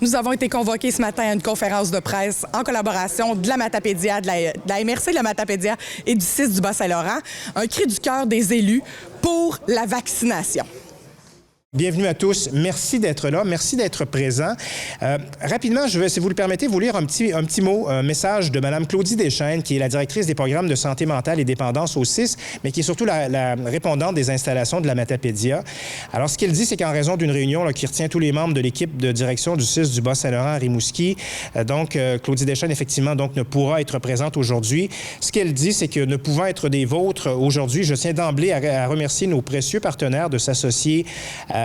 Nous avons été convoqués ce matin à une conférence de presse en collaboration de la Matapédia, de la MRC de la Matapédia et du CIS du Bas-Saint-Laurent. Un cri du cœur des élus pour la vaccination. Bienvenue à tous. Merci d'être là. Merci d'être présents. Rapidement, je vais, si vous le permettez, vous lire un petit mot, un message de Mme Claudie Deschênes, qui est la directrice des programmes de santé mentale et dépendance au CIS, mais qui est surtout la répondante des installations de la Matapédia. Alors, ce qu'elle dit, c'est qu'en raison d'une réunion là, qui retient tous les membres de l'équipe de direction du CIS du Bas-Saint-Laurent à Rimouski, Claudie Deschênes, effectivement, ne pourra être présente aujourd'hui. Ce qu'elle dit, c'est que ne pouvant être des vôtres aujourd'hui, je tiens d'emblée à remercier nos précieux partenaires de s'associer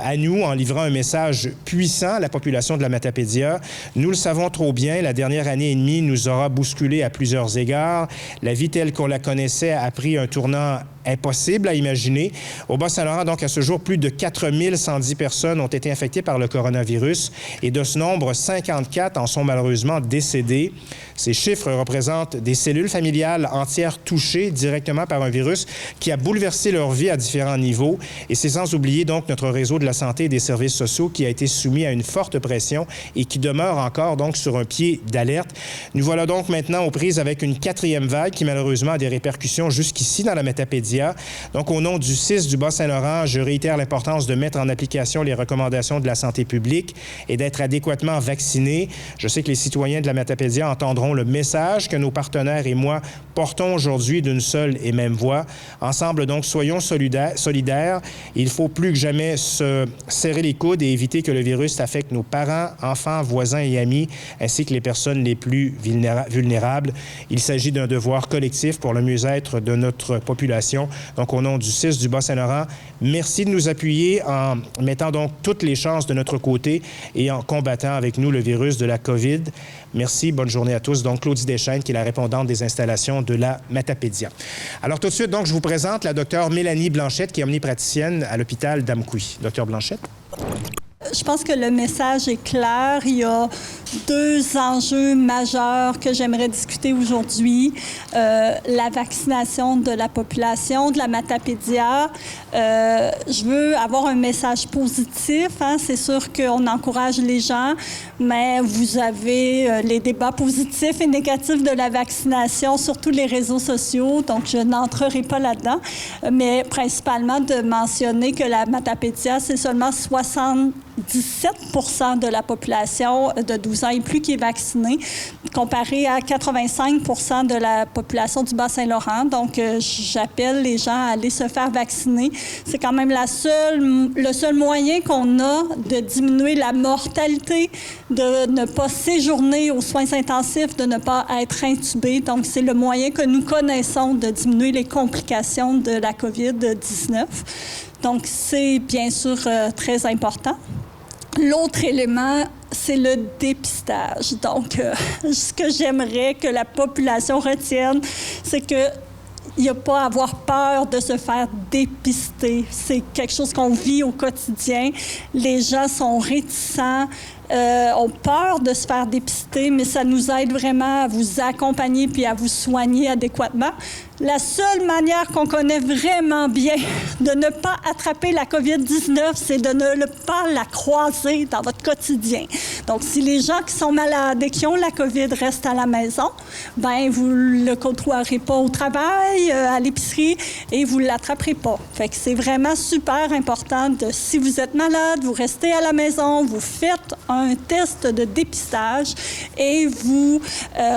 à nous en livrant un message puissant à la population de la Matapédia. Nous le savons trop bien, la dernière année et demie nous aura bousculé à plusieurs égards. La vie telle qu'on la connaissait a pris un tournant impossible à imaginer. Au Bas-Saint-Laurent, donc, à ce jour, plus de 4110 personnes ont été infectées par le coronavirus et de ce nombre, 54 en sont malheureusement décédés. Ces chiffres représentent des cellules familiales entières touchées directement par un virus qui a bouleversé leur vie à différents niveaux. Et c'est sans oublier, donc, notre réseau de la santé et des services sociaux qui a été soumis à une forte pression et qui demeure encore, donc, sur un pied d'alerte. Nous voilà donc maintenant aux prises avec une quatrième vague qui, malheureusement, a des répercussions jusqu'ici dans la Matapédia. Donc, au nom du CIS du Bas-Saint-Laurent, je réitère l'importance de mettre en application les recommandations de la santé publique et d'être adéquatement vaccinés. Je sais que les citoyens de la Matapédia entendront le message que nos partenaires et moi portons aujourd'hui d'une seule et même voix. Ensemble, donc, soyons solidaires. Il faut plus que jamais se serrer les coudes et éviter que le virus affecte nos parents, enfants, voisins et amis, ainsi que les personnes les plus vulnérables. Il s'agit d'un devoir collectif pour le mieux-être de notre population. Donc, au nom du CIS du Bas-Saint-Laurent, merci de nous appuyer en mettant donc toutes les chances de notre côté et en combattant avec nous le virus de la COVID. Merci, bonne journée à tous. Donc, Claudie Deschênes, qui est la répondante des installations de la Matapédia. Alors, tout de suite, donc, je vous présente la docteure Mélanie Blanchette, qui est omnipraticienne à l'hôpital d'Amqui. Docteur Blanchette. Je pense que le message est clair. Il y a deux enjeux majeurs que j'aimerais discuter aujourd'hui. La vaccination de la population de la Matapédia. Je veux avoir un message positif. C'est sûr qu'on encourage les gens, mais vous avez les débats positifs et négatifs de la vaccination sur tous les réseaux sociaux, donc je n'entrerai pas là-dedans, mais principalement de mentionner que la Matapédia, c'est seulement 77% de la population de 12 ans et plus qui est vaccinée, comparé à 85% de la population du Bas-Saint-Laurent. Donc, j'appelle les gens à aller se faire vacciner. C'est quand même le seul moyen qu'on a de diminuer la mortalité, de ne pas séjourner aux soins intensifs, de ne pas être intubé. Donc, c'est le moyen que nous connaissons de diminuer les complications de la COVID-19. Donc, c'est bien sûr très important. L'autre élément, c'est le dépistage. Donc, ce que j'aimerais que la population retienne, c'est que il n'y a pas à avoir peur de se faire dépister. C'est quelque chose qu'on vit au quotidien. Les gens sont réticents, ont peur de se faire dépister, mais ça nous aide vraiment à vous accompagner puis à vous soigner adéquatement. La seule manière qu'on connaît vraiment bien de ne pas attraper la COVID-19, c'est de ne pas la croiser dans votre quotidien. Donc, si les gens qui sont malades et qui ont la COVID restent à la maison, bien, vous ne le côtoierez pas au travail, à l'épicerie, et vous ne l'attraperez pas. Fait que c'est vraiment super important si vous êtes malade, vous restez à la maison, vous faites un test de dépistage et vous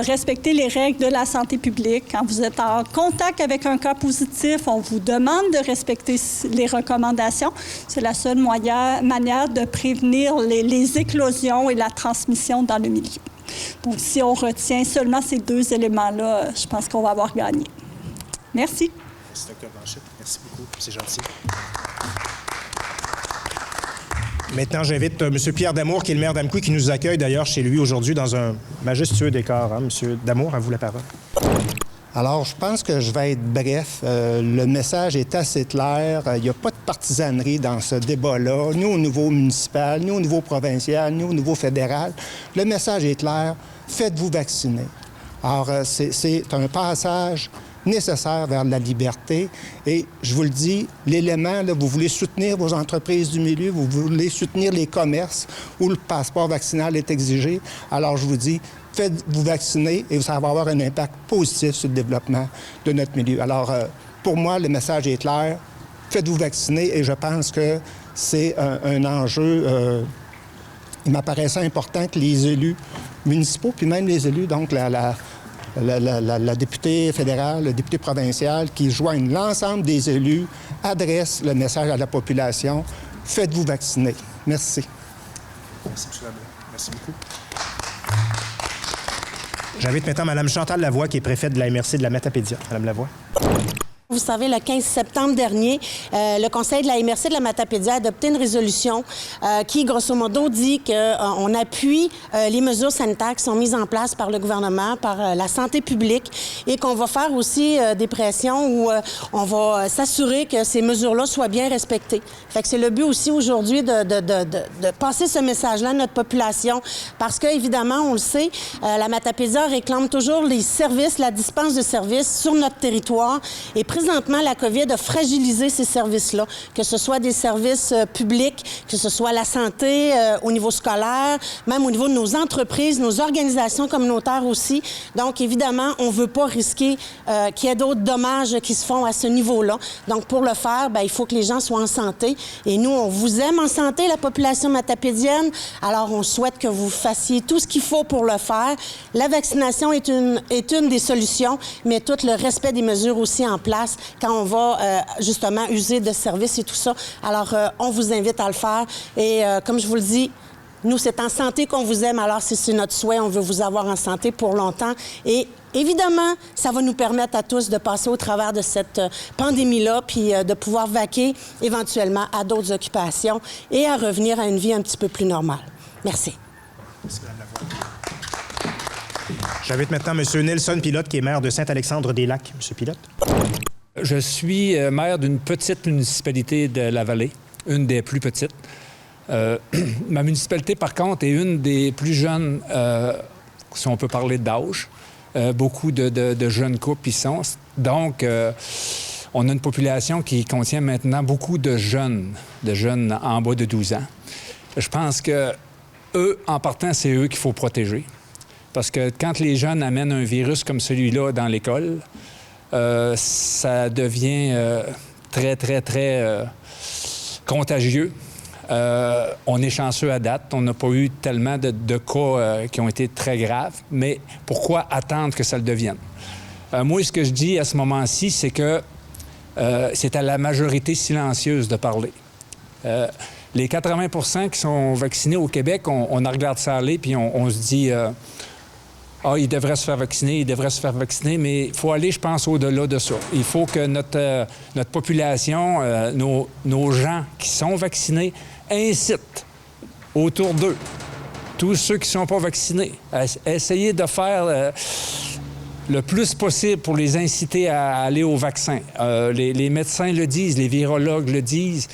respectez les règles de la santé publique. Quand vous êtes en contact avec un cas positif, on vous demande de respecter les recommandations. C'est la seule manière de prévenir les éclosions et la transmission dans le milieu. Donc, si on retient seulement ces deux éléments-là, je pense qu'on va avoir gagné. Merci. Merci, Dr. Blanchette. Merci beaucoup. C'est gentil. Maintenant, j'invite M. Pierre Damour, qui est le maire d'Amqui, qui nous accueille d'ailleurs chez lui aujourd'hui dans un majestueux décor. M. Damour, à vous la parole. Alors, je pense que je vais être bref. Le message est assez clair. Il n'y a pas de partisanerie dans ce débat-là, ni au niveau municipal, ni au niveau provincial, ni au niveau fédéral. Le message est clair. Faites-vous vacciner. Alors, c'est un passage nécessaire vers la liberté. Et je vous le dis, l'élément, là, vous voulez soutenir vos entreprises du milieu, vous voulez soutenir les commerces où le passeport vaccinal est exigé. Alors, je vous dis, faites-vous vacciner et ça va avoir un impact positif sur le développement de notre milieu. Alors, pour moi, le message est clair. Faites-vous vacciner et je pense que c'est un enjeu. Il m'apparaissait important que les élus municipaux, puis même les élus, donc la députée fédérale, le député provincial, qui joignent l'ensemble des élus, adressent le message à la population. Faites-vous vacciner. Merci. Merci, M. Lablais. Merci beaucoup. J'invite maintenant Mme Chantal Lavoie, qui est préfète de la MRC de la Matapédia. Mme Lavoie. Vous savez, le 15 septembre dernier, le Conseil de la MRC de la Matapédia a adopté une résolution qui, grosso modo, dit qu'on appuie les mesures sanitaires qui sont mises en place par le gouvernement, par la santé publique, et qu'on va faire aussi des pressions où on va s'assurer que ces mesures-là soient bien respectées. Fait que c'est le but aussi aujourd'hui de passer ce message-là à notre population, parce qu'évidemment, on le sait, la Matapédia réclame toujours les services, la dispense de services sur notre territoire, et présentement, la COVID a fragilisé ces services-là, que ce soit des services publics, que ce soit la santé au niveau scolaire, même au niveau de nos entreprises, nos organisations communautaires aussi. Donc, évidemment, on ne veut pas risquer qu'il y ait d'autres dommages qui se font à ce niveau-là. Donc, pour le faire, bien, il faut que les gens soient en santé. Et nous, on vous aime en santé, la population matapédienne. Alors, on souhaite que vous fassiez tout ce qu'il faut pour le faire. La vaccination est une des solutions, mais tout le respect des mesures aussi en place quand on va justement user de services et tout ça. Alors, on vous invite à le faire. Et comme je vous le dis, nous, c'est en santé qu'on vous aime. Alors, c'est notre souhait. On veut vous avoir en santé pour longtemps. Et évidemment, ça va nous permettre à tous de passer au travers de cette pandémie-là, puis de pouvoir vaquer éventuellement à d'autres occupations et à revenir à une vie un petit peu plus normale. Merci. Merci, Mme Lavoie. J'invite maintenant M. Nelson Pilote, qui est maire de Saint-Alexandre-des-Lacs. M. Pilote. Je suis maire d'une petite municipalité de la vallée, une des plus petites. Ma municipalité, par contre, est une des plus jeunes, si on peut parler d'âge. Beaucoup de jeunes couples y sont. Donc, on a une population qui contient maintenant beaucoup de jeunes en bas de 12 ans. Je pense que eux, en partant, c'est eux qu'il faut protéger. Parce que quand les jeunes amènent un virus comme celui-là dans l'école, ça devient très, très, très contagieux. On est chanceux à date. On n'a pas eu tellement de cas qui ont été très graves. Mais pourquoi attendre que ça le devienne? Moi, ce que je dis à ce moment-ci, c'est que c'est à la majorité silencieuse de parler. Les 80 % qui sont vaccinés au Québec, on regarde ça aller, puis on se dit... il devrait se faire vacciner, mais il faut aller, je pense, au-delà de ça. Il faut que notre population, nos gens qui sont vaccinés, incitent autour d'eux tous ceux qui ne sont pas vaccinés à essayer de faire le plus possible pour les inciter à aller au vaccin. Les médecins le disent, les virologues le disent,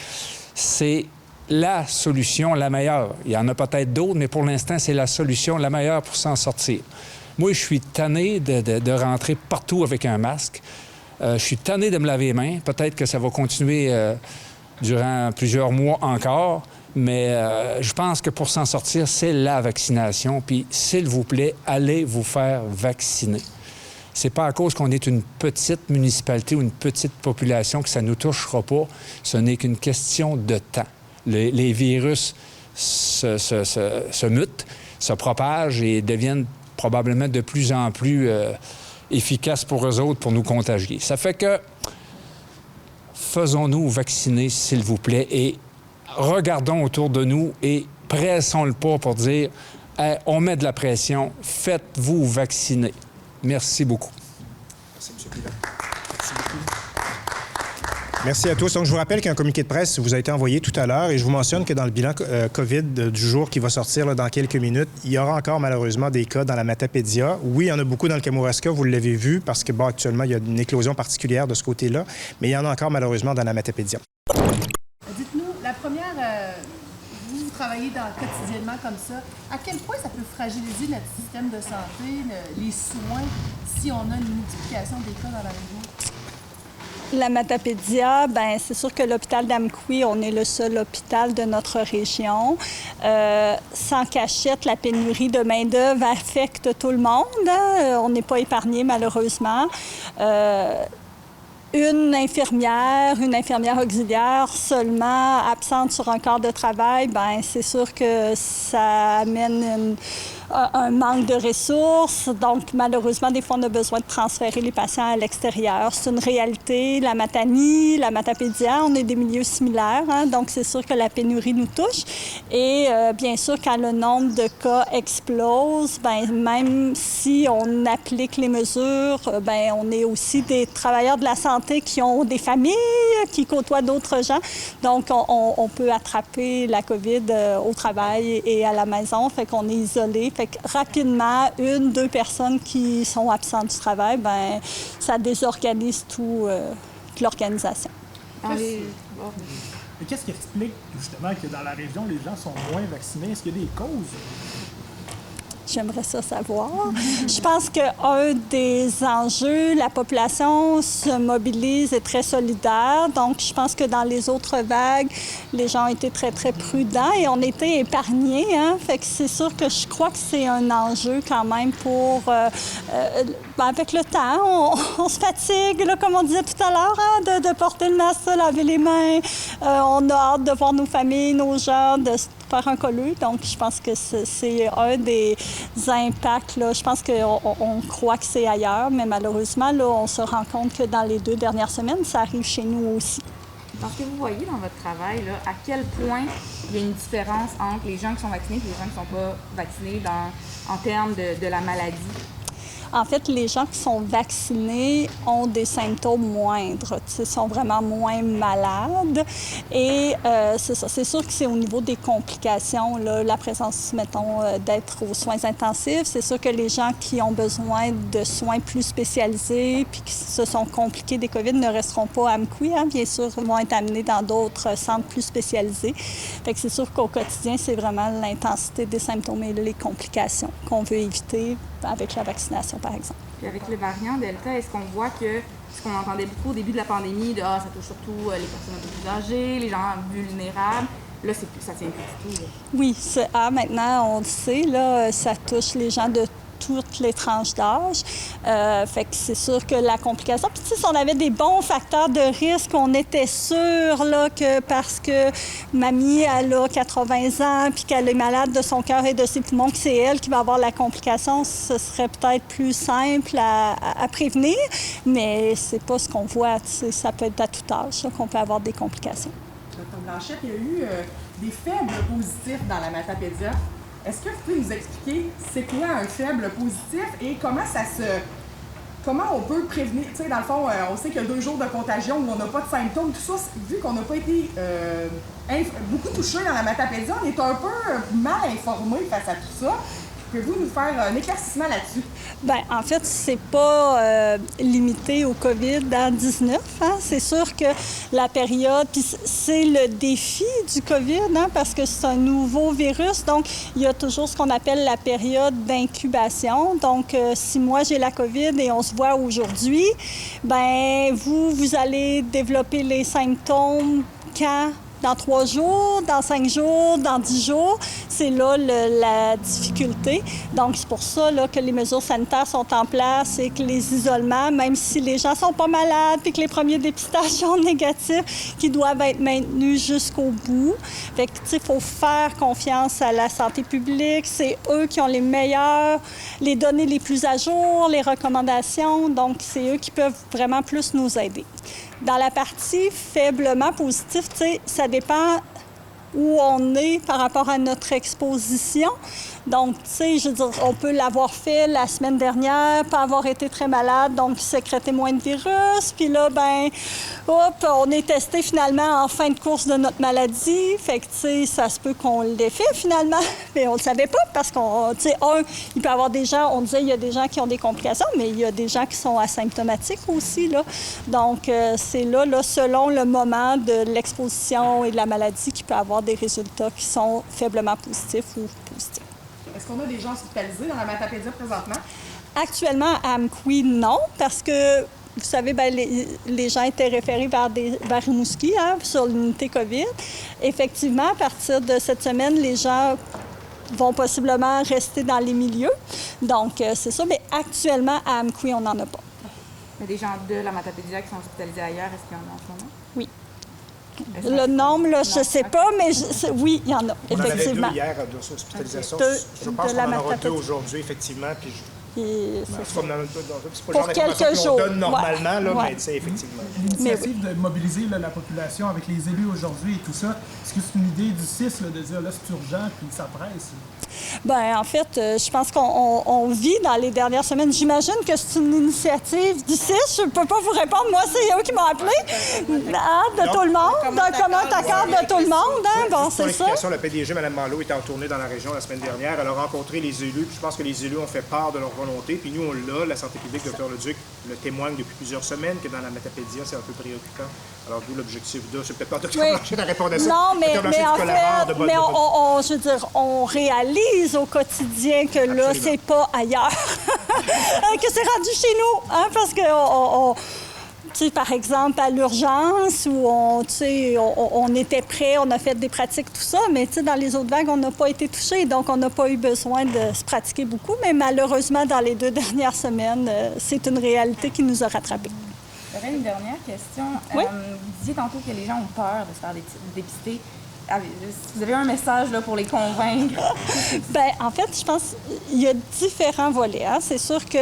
c'est la solution la meilleure. Il y en a peut-être d'autres, mais pour l'instant, c'est la solution la meilleure pour s'en sortir. Moi, je suis tanné de rentrer partout avec un masque. Je suis tanné de me laver les mains. Peut-être que ça va continuer durant plusieurs mois encore, mais je pense que pour s'en sortir, c'est la vaccination. Puis, s'il vous plaît, allez vous faire vacciner. C'est pas à cause qu'on est une petite municipalité ou une petite population que ça ne nous touchera pas. Ce n'est qu'une question de temps. Les virus se mutent, se propagent et deviennent probablement de plus en plus efficaces pour eux autres pour nous contagier. Ça fait que faisons-nous vacciner, s'il vous plaît, et regardons autour de nous et pressons le pas pour dire hey, on met de la pression, faites-vous vacciner. Merci beaucoup. Merci, M. Pilote. Merci beaucoup. Merci à tous. Donc, je vous rappelle qu'un communiqué de presse vous a été envoyé tout à l'heure et je vous mentionne que dans le bilan COVID du jour qui va sortir là, dans quelques minutes, il y aura encore malheureusement des cas dans la Matapédia. Oui, il y en a beaucoup dans le Kamouraska, vous l'avez vu, parce que actuellement, il y a une éclosion particulière de ce côté-là, mais il y en a encore malheureusement dans la Matapédia. Dites-nous, la première, vous travaillez quotidiennement comme ça, à quel point ça peut fragiliser notre système de santé, les soins, si on a une multiplication des cas dans la région? La Matapédia, ben c'est sûr que l'hôpital d'Amqui, on est le seul hôpital de notre région. Sans cachette, la pénurie de main-d'œuvre affecte tout le monde. Hein? On n'est pas épargné, malheureusement. Une infirmière auxiliaire seulement absente sur un quart de travail, ben c'est sûr que ça amène un manque de ressources. Donc, malheureusement, des fois, on a besoin de transférer les patients à l'extérieur. C'est une réalité. La Matanie, la Matapédia, on est des milieux similaires. Hein? Donc, c'est sûr que la pénurie nous touche. Et bien sûr, quand le nombre de cas explose, ben même si on applique les mesures, ben on est aussi des travailleurs de la santé qui ont des familles, qui côtoient d'autres gens. Donc, on peut attraper la COVID au travail et à la maison. Fait qu'on est isolé. Fait que rapidement, 1-2 personnes qui sont absentes du travail, ben ça désorganise toute l'organisation. Qu'est-ce qui explique justement que dans la région, les gens sont moins vaccinés? Est-ce qu'il y a des causes? J'aimerais ça savoir. Je pense qu'un des enjeux, la population se mobilise et est très solidaire. Donc, je pense que dans les autres vagues, les gens ont été très, très prudents et on était épargnés. Hein? Fait que c'est sûr que je crois que c'est un enjeu quand même pour... avec le temps, on se fatigue, là, comme on disait tout à l'heure, hein, de porter le masque, laver les mains. On a hâte de voir nos familles, nos gens, de faire un colleux. Donc, je pense que c'est un des impacts. Là. Je pense qu'on croit que c'est ailleurs, mais malheureusement, là, on se rend compte que dans les 2 dernières semaines, ça arrive chez nous aussi. Dans ce que vous voyez dans votre travail, là, à quel point il y a une différence entre les gens qui sont vaccinés et les gens qui ne sont pas vaccinés en termes de la maladie? En fait, les gens qui sont vaccinés ont des symptômes moindres, sont vraiment moins malades. Et c'est ça. C'est sûr que c'est au niveau des complications, là, la présence, mettons, d'être aux soins intensifs. C'est sûr que les gens qui ont besoin de soins plus spécialisés puis qui se sont compliqués des COVID ne resteront pas à Amqui, hein, bien sûr, vont être amenés dans d'autres centres plus spécialisés. Fait que c'est sûr qu'au quotidien, c'est vraiment l'intensité des symptômes et les complications qu'on veut éviter avec la vaccination, par exemple. Puis avec le variant Delta, est-ce qu'on voit que ce qu'on entendait beaucoup au début de la pandémie, de ça touche surtout les personnes un peu plus âgées, les gens vulnérables, là, ça tient plus du tout. Là. Oui, maintenant, on le sait, là, ça touche les gens de toutes les tranches d'âge. Fait que c'est sûr que la complication... Puis, tu sais, si on avait des bons facteurs de risque, on était sûr là, que parce que mamie, elle a 80 ans puis qu'elle est malade de son cœur et de ses poumons, que c'est elle qui va avoir la complication, ce serait peut-être plus simple à prévenir, mais c'est pas ce qu'on voit. Tu sais, ça peut être à tout âge qu'on peut avoir des complications. Dr. Blanchette, il y a eu des faibles positifs dans la Matapédia. Est-ce que vous pouvez nous expliquer c'est quoi un faible positif et comment on peut prévenir? Tu sais, dans le fond, on sait qu'il y a 2 jours de contagion où on n'a pas de symptômes. Tout ça, vu qu'on n'a pas été beaucoup touchés dans la Matapédia, on est un peu mal informés face à tout ça. Pouvez-vous nous faire un éclaircissement là-dessus? Bien, en fait, c'est pas limité au COVID-19. Hein? C'est sûr que la période, puis c'est le défi du COVID, hein, parce que c'est un nouveau virus. Donc, il y a toujours ce qu'on appelle la période d'incubation. Donc, si moi, j'ai la COVID et on se voit aujourd'hui, bien, vous allez développer les symptômes quand? Dans 3 jours, dans 5 jours, dans 10 jours. C'est là la difficulté. Donc, c'est pour ça là, que les mesures sanitaires sont en place et que les isolements, même si les gens sont pas malades et que les premiers dépistages sont négatifs, qui doivent être maintenus jusqu'au bout. Fait que, tu sais, il faut faire confiance à la santé publique. C'est eux qui ont les données les plus à jour, les recommandations. Donc, c'est eux qui peuvent vraiment plus nous aider. Dans la partie faiblement positive, tu sais, ça dépend où on est par rapport à notre exposition. Donc, tu sais, je veux dire, on peut l'avoir fait la semaine dernière, pas avoir été très malade, donc sécréter moins de virus. Puis là, ben, on est testé finalement en fin de course de notre maladie. Fait que, tu sais, ça se peut qu'on l'ait fait finalement, mais on le savait pas parce qu'on, tu sais, il peut y avoir des gens, on disait, il y a des gens qui ont des complications, mais il y a des gens qui sont asymptomatiques aussi, là. Donc, c'est là, selon le moment de l'exposition et de la maladie, qu'il peut y avoir des résultats qui sont faiblement positifs ou positifs. Est-ce qu'on a des gens hospitalisés dans la Matapédia présentement? Actuellement, à Amqui, non, parce que vous savez, bien, les gens étaient référés vers Rimouski, hein, sur l'unité COVID. Effectivement, à partir de cette semaine, les gens vont possiblement rester dans les milieux. Donc, c'est ça. Mais actuellement, à Amqui, on n'en a pas. Mais des gens de la Matapédia qui sont hospitalisés ailleurs, est-ce qu'il y en a en ce moment? Oui. Le nombre, là, je ne sais pas, mais oui, il y en a, On effectivement. en avait 2 hier d'hospitalisation. Je pense de qu'on la en aura 2 Matapédia. aujourd'hui, effectivement. Puis C'est ça. c'est pas le Pour genre quelques d'information qu'on jours. donne normalement, là, Ouais. mais tu sais, effectivement. L'initiative de mobiliser là, la population avec les élus aujourd'hui et tout ça, est-ce que c'est une idée du 6 là, de dire là c'est urgent puis ça presse? Bien, en fait, je pense qu'on vit dans les dernières semaines. J'imagine que c'est une initiative du 6. Je ne peux pas vous répondre. Moi, c'est eux qui m'ont appelé. De tout le monde. D'un commun accord de tout le monde. Hein? Bon, Pour c'est ça. l'explication, la PDG, Mme Malo, était en tournée dans la région la semaine dernière. Elle a rencontré les élus. Puis je pense que les élus ont fait part de leur volonté. Puis nous, on l'a. La santé publique, Dr. Leduc, le témoigne depuis plusieurs semaines que dans la Matapédia, c'est un peu préoccupant. Alors, d'où l'objectif de... C'est peut-être pas Dr. Blanchet de répondre à ça. Non, mais Dr. Blanchet en du Collamart, fait, de bonne- mais de bonne- je veux dire, on réalise au quotidien que là, Absolument. c'est pas ailleurs, que c'est rendu chez nous, hein, parce que tu sais, par exemple, à l'urgence, où on était prêts, on a fait des pratiques, tout ça, mais tu sais, dans les autres vagues, on n'a pas été touchés, donc on n'a pas eu besoin de se pratiquer beaucoup, mais malheureusement, dans les 2 dernières semaines, c'est une réalité qui nous a rattrapés. J'aurais une dernière question. Oui? Vous disiez tantôt que les gens ont peur de se faire dépister. Vous avez un message là, pour les convaincre? Bien, en fait, je pense qu'il y a différents volets. Hein. C'est sûr que,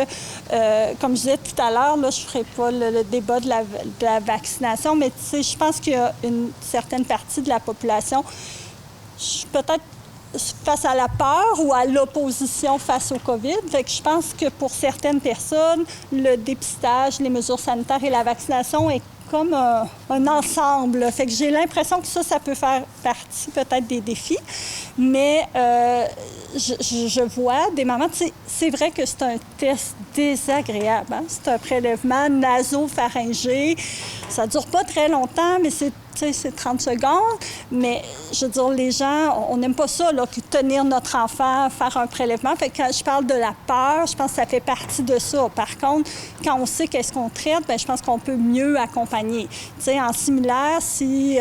comme je disais tout à l'heure, là, je ne ferai pas le débat de la vaccination, mais je pense qu'il y a une certaine partie de la population, peut-être face à la peur ou à l'opposition face au COVID. Fait que je pense que pour certaines personnes, le dépistage, les mesures sanitaires et la vaccination est comme un ensemble. Fait que j'ai l'impression que ça peut faire partie peut-être des défis. Mais je vois des mamans... C'est vrai que c'est un test désagréable. Hein? C'est un prélèvement nasopharyngé. Ça ne dure pas très longtemps, mais c'est 30 secondes. Mais je veux dire, les gens, on n'aime pas ça, là, tenir notre enfant, faire un prélèvement. Fait que quand je parle de la peur, je pense que ça fait partie de ça. Par contre, quand on sait qu'est-ce qu'on traite, bien, je pense qu'on peut mieux accompagner. Tu sais, en similaire, si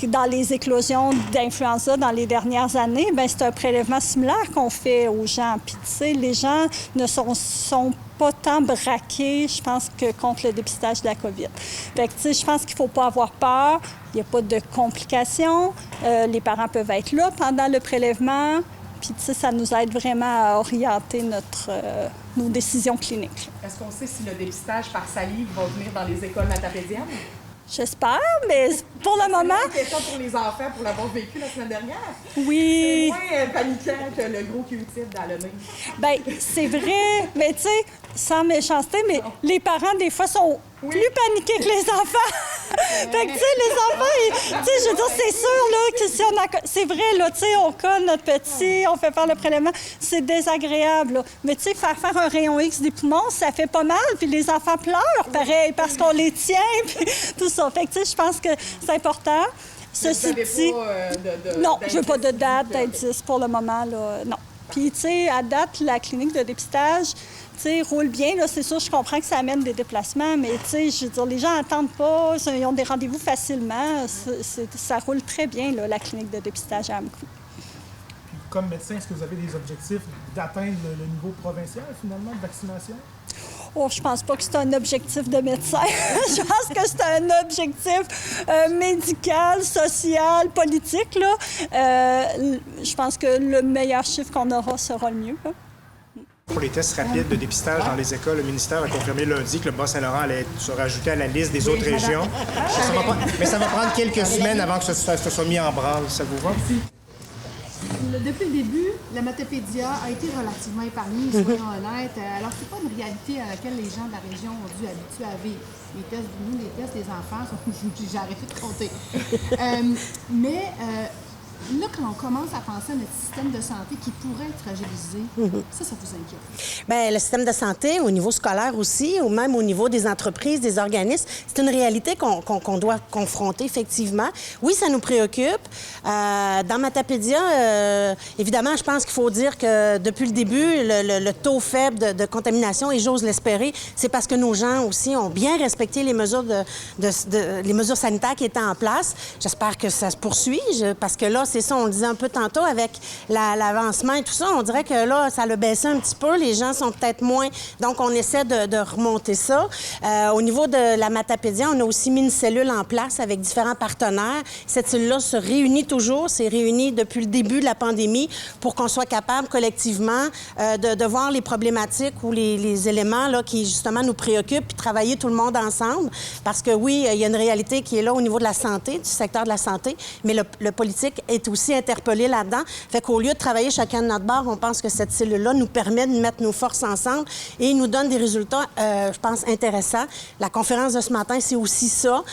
dans les éclosions d'influenza dans les dernières années, bien, c'est un prélèvement similaire qu'on fait aux gens. Puis, tu sais, les gens ne sont pas tant braqués, je pense, que contre le dépistage de la COVID. Fait que, tu sais, je pense qu'il ne faut pas avoir peur. Il n'y a pas de complications. Les parents peuvent être là pendant le prélèvement. Puis, tu sais, ça nous aide vraiment à orienter nos décisions cliniques. Est-ce qu'on sait si le dépistage par salive va venir dans les écoles matapédiennes? J'espère, mais pour le moment... C'est une question pour les enfants, pour l'avoir vécu la semaine dernière. Oui. C'est moins paniquant que le gros Q-tip dans le nez. Bien, c'est vrai, mais tu sais, sans méchanceté, mais les parents, des fois, sont plus paniqués que les enfants. Fait que, tu sais, les enfants, tu sais, je veux dire, c'est sûr, là, que si c'est vrai, là, tu sais, on colle notre petit, on fait faire le prélèvement, c'est désagréable, là. Mais, tu sais, faire un rayon X des poumons, ça fait pas mal, puis les enfants pleurent, pareil, parce qu'on les tient, puis tout ça. Fait que, tu sais, je pense que c'est important. Ceci dit... Non, je veux pas de date d'indice pour le moment, là, non. Puis, tu sais, à date, la clinique de dépistage, tu sais, roule bien. Là, c'est sûr, je comprends que ça amène des déplacements, mais, tu sais, je veux dire, les gens n'attendent pas, ils ont des rendez-vous facilement. Ça roule très bien, là, la clinique de dépistage à Amqui. Puis, comme médecin, est-ce que vous avez des objectifs d'atteindre le niveau provincial, finalement, de vaccination? Oh, je pense pas que c'est un objectif de médecin. Je pense que c'est un objectif médical, social, politique, là. Je pense que le meilleur chiffre qu'on aura sera le mieux, là. Pour les tests rapides de dépistage dans les écoles, le ministère a confirmé lundi que le Bas-Saint-Laurent allait se rajouter à la liste des autres régions. Mais ça va prendre quelques semaines avant que ça soit mis en branle. Ça vous va? Depuis le début, la Matapédia a été relativement épargnée, soyons honnêtes. Alors, c'est pas une réalité à laquelle les gens de la région ont dû habituer à vivre. Les tests des enfants, j'ai arrêté de compter. Mais Là, quand on commence à penser à notre système de santé qui pourrait être fragilisé, ça vous inquiète? Bien, le système de santé, au niveau scolaire aussi, ou même au niveau des entreprises, des organismes, c'est une réalité qu'on doit confronter, effectivement. Oui, ça nous préoccupe. Dans Matapédia, évidemment, je pense qu'il faut dire que depuis le début, le taux faible de contamination, et j'ose l'espérer, c'est parce que nos gens aussi ont bien respecté les mesures, les mesures sanitaires qui étaient en place. J'espère que ça se poursuit, parce que là, c'est ça, on le disait un peu tantôt, avec l'avancement et tout ça, on dirait que là, ça l'a baissé un petit peu. Les gens sont peut-être moins... Donc, on essaie de remonter ça. Au niveau de la Matapédia, on a aussi mis une cellule en place avec différents partenaires. Cette cellule-là se réunit toujours, s'est réunie depuis le début de la pandémie pour qu'on soit capable collectivement de voir les problématiques ou les éléments là, qui, justement, nous préoccupent, puis travailler tout le monde ensemble. Parce que oui, il y a une réalité qui est là au niveau de la santé, du secteur de la santé, mais le politique est aussi interpellé là-dedans. Fait qu'au lieu de travailler chacun de notre bord, on pense que cette cellule-là nous permet de mettre nos forces ensemble et nous donne des résultats, je pense, intéressants. La conférence de ce matin, c'est aussi ça.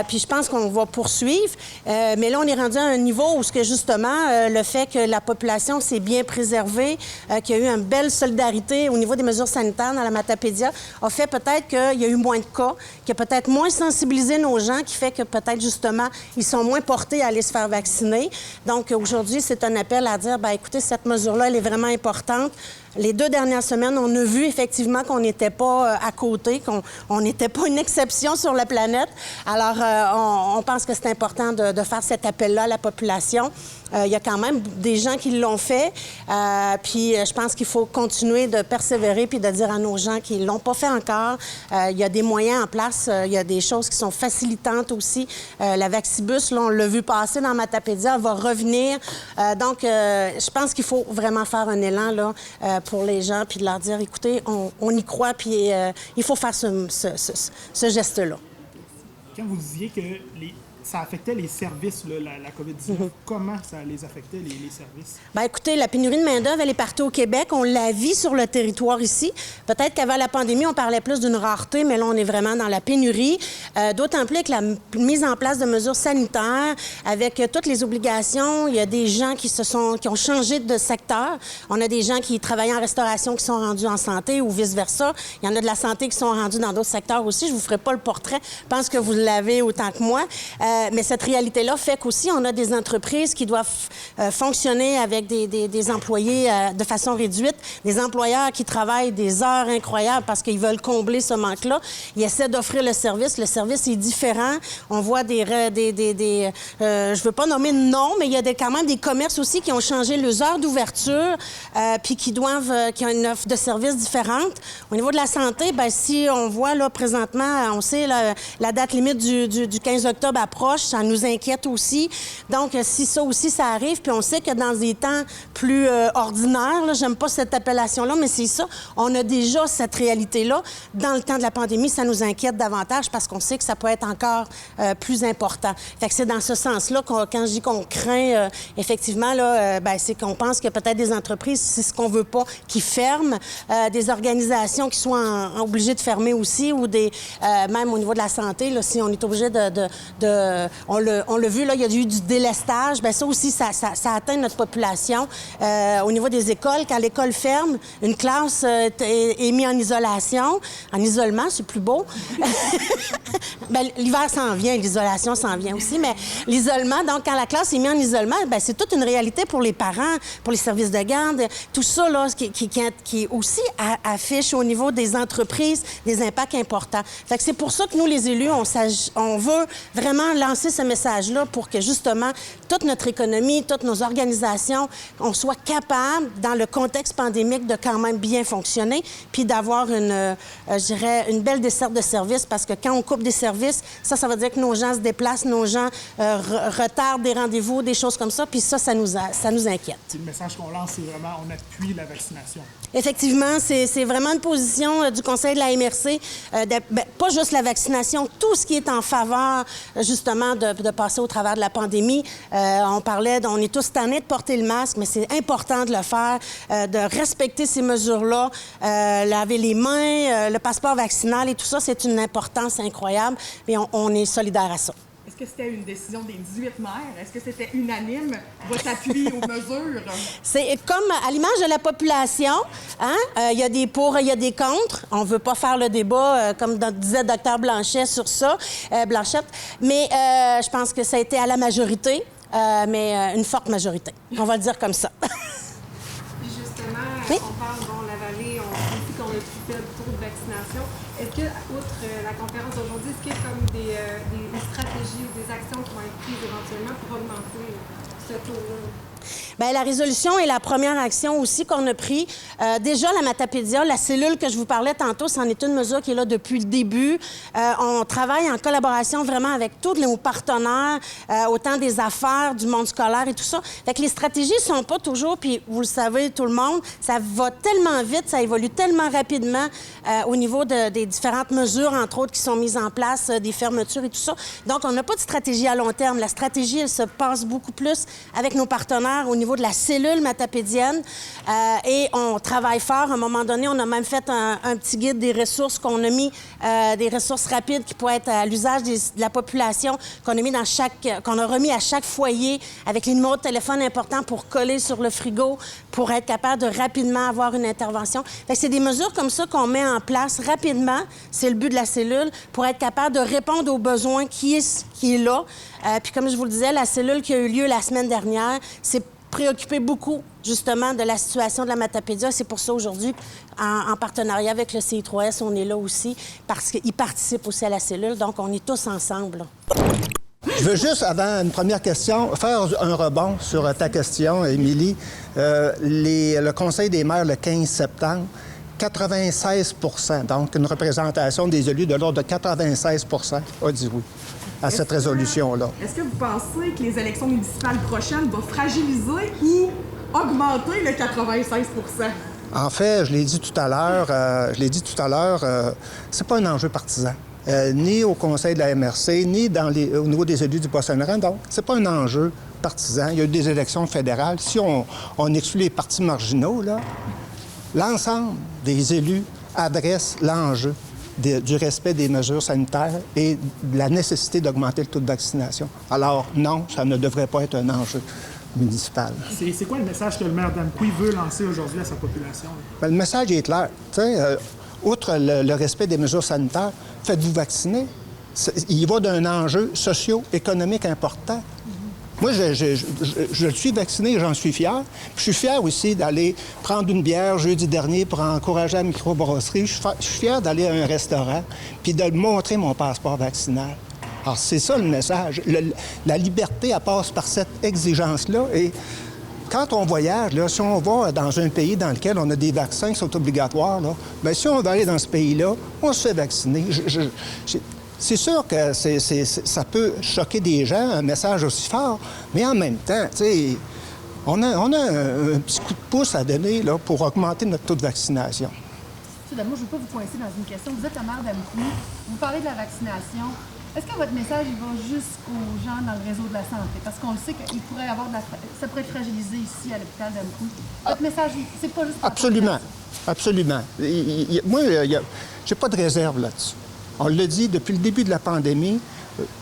Puis je pense qu'on va poursuivre. Mais là, on est rendu à un niveau où, justement, le fait que la population s'est bien préservée, qu'il y a eu une belle solidarité au niveau des mesures sanitaires dans la Matapédia, a fait peut-être qu'il y a eu moins de cas, qu'il y a peut-être moins sensibilisé nos gens, qui fait que peut-être, justement, ils sont moins portés à aller se faire vacciner. Donc, aujourd'hui, c'est un appel à dire, bien, écoutez, cette mesure-là, elle est vraiment importante. Les 2 dernières semaines, on a vu effectivement qu'on n'était pas à côté, qu'on n'était pas une exception sur la planète. Alors, on pense que c'est important de faire cet appel-là à la population. Il y a quand même des gens qui l'ont fait. Puis, je pense qu'il faut continuer de persévérer puis de dire à nos gens qui ne l'ont pas fait encore. Il y a des moyens en place. Il y a des choses qui sont facilitantes aussi. La Vaccibus, là, on l'a vu passer dans Matapédia, va revenir. Donc, je pense qu'il faut vraiment faire un élan là, pour les gens, puis de leur dire, écoutez, on y croit, puis il faut faire ce geste-là. Quand vous disiez que ça affectait les services, là, la COVID-19, comment ça les affectait, les services? Bien, écoutez, la pénurie de main-d'œuvre, elle est partout au Québec. On la vit sur le territoire ici. Peut-être qu'avant la pandémie, on parlait plus d'une rareté, mais là, on est vraiment dans la pénurie. D'autant plus que la mise en place de mesures sanitaires, avec toutes les obligations, il y a des gens qui ont changé de secteur. On a des gens qui travaillent en restauration qui sont rendus en santé ou vice-versa. Il y en a de la santé qui sont rendus dans d'autres secteurs aussi. Je ne vous ferai pas le portrait. Je pense que vous l'avez autant que moi. Mais cette réalité-là fait qu'aussi, on a des entreprises qui doivent fonctionner avec des employés de façon réduite, des employeurs qui travaillent des heures incroyables parce qu'ils veulent combler ce manque-là. Ils essaient d'offrir le service. Le service est différent. On voit je ne veux pas nommer de nom, mais il y a quand même des commerces aussi qui ont changé leurs heures d'ouverture puis qui ont une offre de services différente. Au niveau de la santé, bien, si on voit là présentement, on sait la date limite du 15 octobre approche, ça nous inquiète aussi. Donc, si ça aussi, ça arrive, puis on sait que dans des temps plus ordinaires, là, j'aime pas cette appellation-là, mais c'est ça, on a déjà cette réalité-là. Dans le temps de la pandémie, ça nous inquiète davantage parce qu'on sait que ça peut être encore plus important. Fait que c'est dans ce sens-là, quand je dis qu'on craint, effectivement, là, c'est qu'on pense que peut-être des entreprises, c'est ce qu'on veut pas, qui ferment, des organisations qui soient obligées de fermer aussi, ou même au niveau de la santé, là, si on est obligé on l'a vu, là, il y a eu du délestage. Bien, ça aussi, ça atteint notre population. Au niveau des écoles, quand l'école ferme, une classe est mise en isolation. En isolement, c'est plus beau. Bien, l'hiver s'en vient, l'isolation s'en vient aussi, mais l'isolement, donc quand la classe est mise en isolement, bien, c'est toute une réalité pour les parents, pour les services de garde, tout ça, là, qui aussi affiche au niveau des entreprises des impacts importants. Fait que c'est pour ça que nous, les élus, on veut vraiment lancer ce message-là pour que, justement, toute notre économie, toutes nos organisations, on soit capable, dans le contexte pandémique, de quand même bien fonctionner, puis d'avoir une belle desserte de services, parce que quand on coupe des services, ça veut dire que nos gens se déplacent, nos gens retardent des rendez-vous, des choses comme ça, puis ça nous inquiète. Le message qu'on lance, c'est vraiment, on appuie la vaccination. Effectivement, c'est vraiment une position du Conseil de la MRC, pas juste la vaccination, tout ce qui est en faveur, justement, de passer au travers de la pandémie. On est tous tannés de porter le masque, mais c'est important de le faire, de respecter ces mesures-là, laver les mains, le passeport vaccinal et tout ça, c'est une importance incroyable, et on est solidaires à ça. Est-ce que c'était une décision des 18 maires? Est-ce que c'était unanime, votre appui aux mesures? C'est comme à l'image de la population, hein? Il y a des pour, il y a des contre. On ne veut pas faire le débat, comme disait Dr. Blanchet sur ça, Blanchette. Mais je pense que ça a été à la majorité, mais une forte majorité. On va le dire comme ça. Puis justement, Oui? on parle, bon, la vallée, on dit qu'on a plus fait de taux de vaccination. Est-ce que, outre la conférence d'aujourd'hui, est-ce qu'il y a comme des stratégies ou des actions qui vont être prises éventuellement pour augmenter ce taux-là? Bien, la résolution est la première action aussi qu'on a pris. Déjà, la Matapédia, la cellule que je vous parlais tantôt, c'en est une mesure qui est là depuis le début. On travaille en collaboration vraiment avec tous nos partenaires, autant des affaires, du monde scolaire et tout ça. Fait que les stratégies ne sont pas toujours, puis vous le savez, tout le monde, ça va tellement vite, ça évolue tellement rapidement au niveau des différentes mesures, entre autres, qui sont mises en place, des fermetures et tout ça. Donc, on n'a pas de stratégie à long terme. La stratégie, elle se passe beaucoup plus avec nos partenaires au niveau de la cellule matapédienne et on travaille fort. À un moment donné, on a même fait un petit guide des ressources qu'on a mis, des ressources rapides qui pourraient être à l'usage de la population, qu'on a mis qu'on a remis à chaque foyer avec les numéros de téléphone importants pour coller sur le frigo, pour être capable de rapidement avoir une intervention. Fait que c'est des mesures comme ça qu'on met en place rapidement. C'est le but de la cellule, pour être capable de répondre aux besoins qui est là. Puis comme je vous le disais, la cellule qui a eu lieu la semaine dernière, s'est préoccupée beaucoup, justement, de la situation de la Matapédia. C'est pour ça, aujourd'hui, en partenariat avec le CI3S, on est là aussi, parce qu'ils participent aussi à la cellule. Donc, on est tous ensemble, là. Je veux juste, avant une première question, faire un rebond sur ta question, Émilie. Le Conseil des maires, le 15 septembre, 96 %, donc une représentation des élus de l'ordre de 96 % a dit oui à cette résolution-là. Est-ce que vous pensez que les élections municipales prochaines vont fragiliser ou augmenter le 96 %? En fait, je l'ai dit tout à l'heure, c'est pas un enjeu partisan. Ni au Conseil de la MRC, ni au niveau des élus du Bas-Saint-Laurent. Donc, c'est pas un enjeu partisan. Il y a eu des élections fédérales. Si on exclut les partis marginaux, là, l'ensemble des élus adressent l'enjeu du respect des mesures sanitaires et de la nécessité d'augmenter le taux de vaccination. Alors, non, ça ne devrait pas être un enjeu municipal. C'est quoi le message que le maire d'Amqui veut lancer aujourd'hui à sa population? Bien, le message est clair. Outre le respect des mesures sanitaires, faites-vous vacciner. Il va d'un enjeu socio-économique important. Moi, je suis vacciné, j'en suis fier. Puis je suis fier aussi d'aller prendre une bière jeudi dernier pour encourager la microbrasserie. Je suis fier d'aller à un restaurant puis de montrer mon passeport vaccinal. Alors, c'est ça le message. La liberté, elle passe par cette exigence-là. Et quand on voyage, là, si on va dans un pays dans lequel on a des vaccins qui sont obligatoires, là, bien, si on va aller dans ce pays-là, on se fait vacciner. C'est sûr que ça peut choquer des gens, un message aussi fort, mais en même temps, tu sais, on a un petit coup de pouce à donner là, pour augmenter notre taux de vaccination. Moi, je ne veux pas vous coincer dans une question. Vous êtes le maire d'Amqui, vous parlez de la vaccination. Est-ce que votre message il va jusqu'aux gens dans le réseau de la santé? Parce qu'on le sait qu'il pourrait avoir ça pourrait être fragilisé ici à l'hôpital d'Amqui. Votre message, c'est pas juste... Absolument. Absolument. Moi, j'ai pas de réserve là-dessus. On l'a dit depuis le début de la pandémie,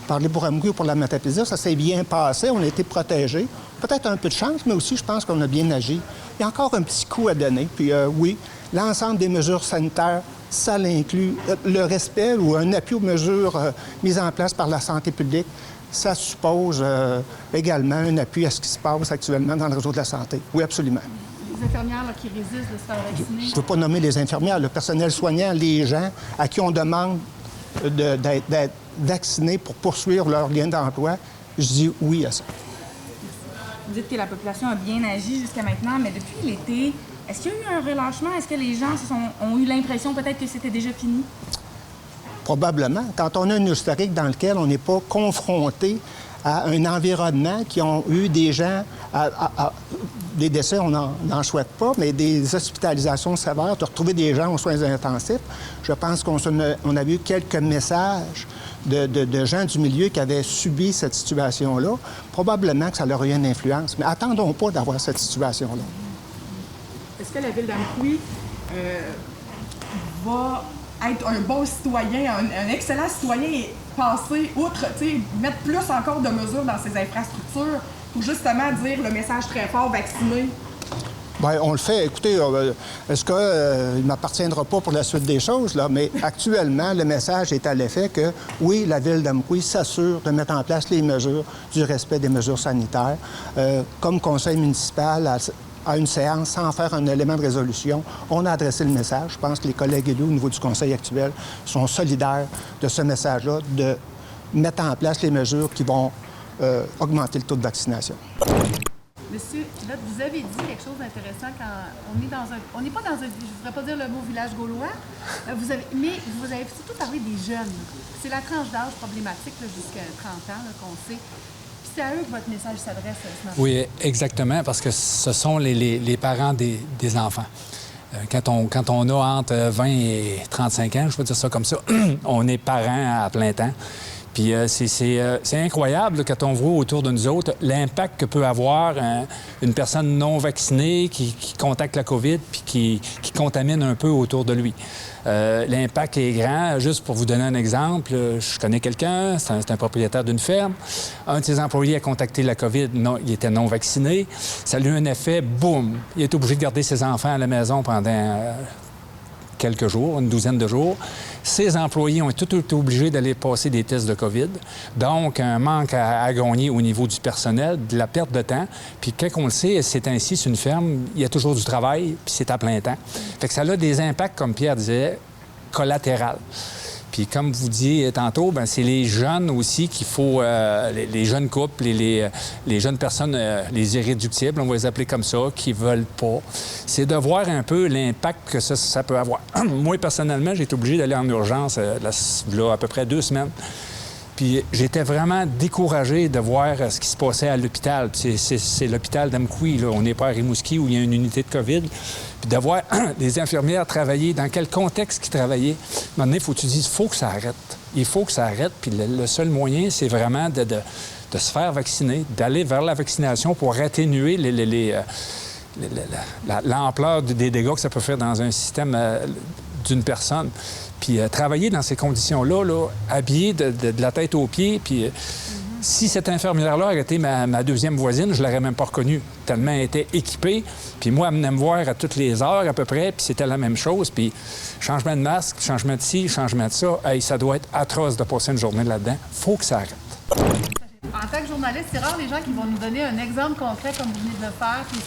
parler pour Amqui ou pour la Matapédia, ça s'est bien passé, on a été protégés. Peut-être un peu de chance, mais aussi, je pense qu'on a bien agi. Il y a encore un petit coup à donner. Puis oui, l'ensemble des mesures sanitaires, ça l'inclut. Le respect ou un appui aux mesures mises en place par la santé publique, ça suppose également un appui à ce qui se passe actuellement dans le réseau de la santé. Oui, absolument. Les infirmières là, qui résistent de se faire vacciner. Je ne veux pas nommer les infirmières, le personnel soignant, les gens à qui on demande d'être vaccinés pour poursuivre leur lien d'emploi. Je dis oui à ça. Vous dites que la population a bien agi jusqu'à maintenant, mais depuis l'été, est-ce qu'il y a eu un relâchement? Est-ce que les gens ont eu l'impression peut-être que c'était déjà fini? Probablement. Quand on a un historique dans lequel on n'est pas confronté à un environnement qui ont eu des gens, des décès, on n'en souhaite pas, mais des hospitalisations sévères, de retrouver des gens aux soins intensifs. Je pense qu'on a vu quelques messages de gens du milieu qui avaient subi cette situation-là. Probablement que ça leur a eu une influence. Mais attendons pas d'avoir cette situation-là. Est-ce que la Ville d'Amqui va être un bon citoyen, un excellent citoyen passer outre, mettre plus encore de mesures dans ces infrastructures pour justement dire le message très fort, vacciné? Bien, on le fait. Écoutez, est-ce qu'il ne m'appartiendra pas pour la suite des choses, là, mais actuellement, le message est à l'effet que, oui, la Ville d'Amqui s'assure de mettre en place les mesures du respect des mesures sanitaires. Comme conseil municipal, à une séance, sans faire un élément de résolution, on a adressé le message. Je pense que les collègues élus au niveau du conseil actuel sont solidaires de ce message-là, de mettre en place les mesures qui vont augmenter le taux de vaccination. Monsieur, là, vous avez dit quelque chose d'intéressant quand on est dans un... On n'est pas dans un... Je ne voudrais pas dire le mot village gaulois, mais vous avez surtout parlé des jeunes. C'est la tranche d'âge problématique jusqu'à 30 ans qu'on sait. Puis c'est à eux que votre message s'adresse ce matin. Oui, exactement, parce que ce sont les parents des enfants. Quand on a entre 20 et 35 ans, je peux dire ça comme ça, on est parents à plein temps. Puis c'est incroyable là, quand on voit autour de nous autres l'impact que peut avoir une personne non vaccinée qui contacte la COVID puis qui contamine un peu autour de lui. L'impact est grand. Juste pour vous donner un exemple, je connais quelqu'un, c'est un propriétaire d'une ferme. Un de ses employés a contacté la COVID, il était non vacciné. Ça a eu un effet, boum! Il est obligé de garder ses enfants à la maison pendant quelques jours, une douzaine de jours. Ses employés ont tout été obligés d'aller passer des tests de COVID. Donc, un manque à gagner au niveau du personnel, de la perte de temps. Puis, quand on le sait, c'est ainsi, c'est une ferme, il y a toujours du travail, puis c'est à plein temps. Fait que ça a des impacts, comme Pierre disait, collatéraux. Puis, comme vous disiez tantôt, bien, c'est les jeunes aussi qu'il faut, les jeunes couples, les jeunes personnes, les irréductibles, on va les appeler comme ça, qui veulent pas. C'est de voir un peu l'impact que ça peut avoir. Moi, personnellement, j'ai été obligé d'aller en urgence là, à peu près 2 semaines. Puis j'étais vraiment découragé de voir ce qui se passait à l'hôpital. C'est l'hôpital d'Amqui, là. On n'est pas à Rimouski où il y a une unité de COVID. Puis de voir des infirmières travailler, dans quel contexte ils travaillaient. À un moment donné, il faut que tu dises, il faut que ça arrête. Il faut que ça arrête. Puis le seul moyen, c'est vraiment de se faire vacciner, d'aller vers la vaccination pour atténuer l'ampleur des dégâts que ça peut faire dans un système d'une personne. Puis travailler dans ces conditions-là, là, habillé de la tête aux pieds, puis si cette infirmière-là aurait été ma deuxième voisine, je l'aurais même pas reconnue, tellement elle était équipée. Puis moi, elle venait me voir à toutes les heures à peu près, puis c'était la même chose. Puis changement de masque, changement de ci, changement de ça, hey, ça doit être atroce de passer une journée là-dedans. Faut que ça arrête. En tant que journaliste, c'est rare les gens qui vont nous donner un exemple concret comme vous venez de le faire, puis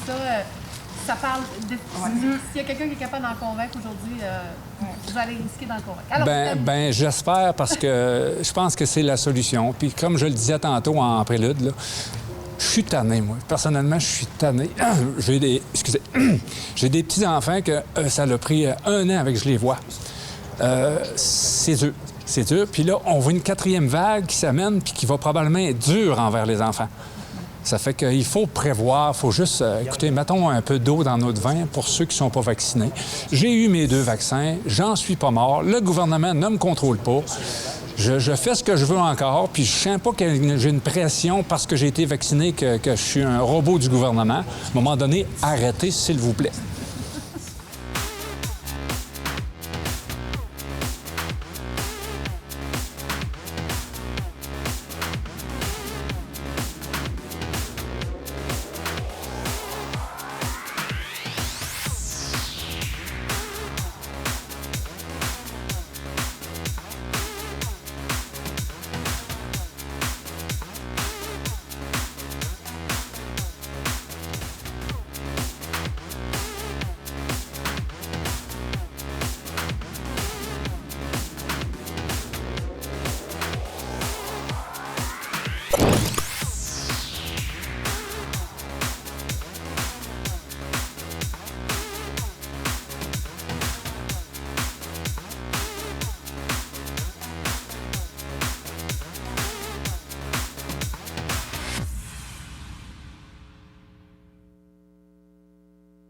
ça parle de... S'il y a quelqu'un qui est capable d'en convaincre aujourd'hui, vous allez risquer d'en convaincre. Alors, j'espère parce que je pense que c'est la solution. Puis comme je le disais tantôt en prélude, là, je suis tanné, moi. Personnellement, je suis tanné. J'ai des petits-enfants que ça a pris 1 an avec que je les vois. C'est dur. C'est dur. Puis là, on voit une 4e vague qui s'amène puis qui va probablement être dure envers les enfants. Ça fait qu'il faut prévoir, il faut juste, écoutez, mettons un peu d'eau dans notre vin pour ceux qui ne sont pas vaccinés. J'ai eu mes 2 vaccins, j'en suis pas mort, le gouvernement ne me contrôle pas. Je fais ce que je veux encore, puis je ne sens pas que j'ai une pression parce que j'ai été vacciné, que je suis un robot du gouvernement. À un moment donné, arrêtez, s'il vous plaît.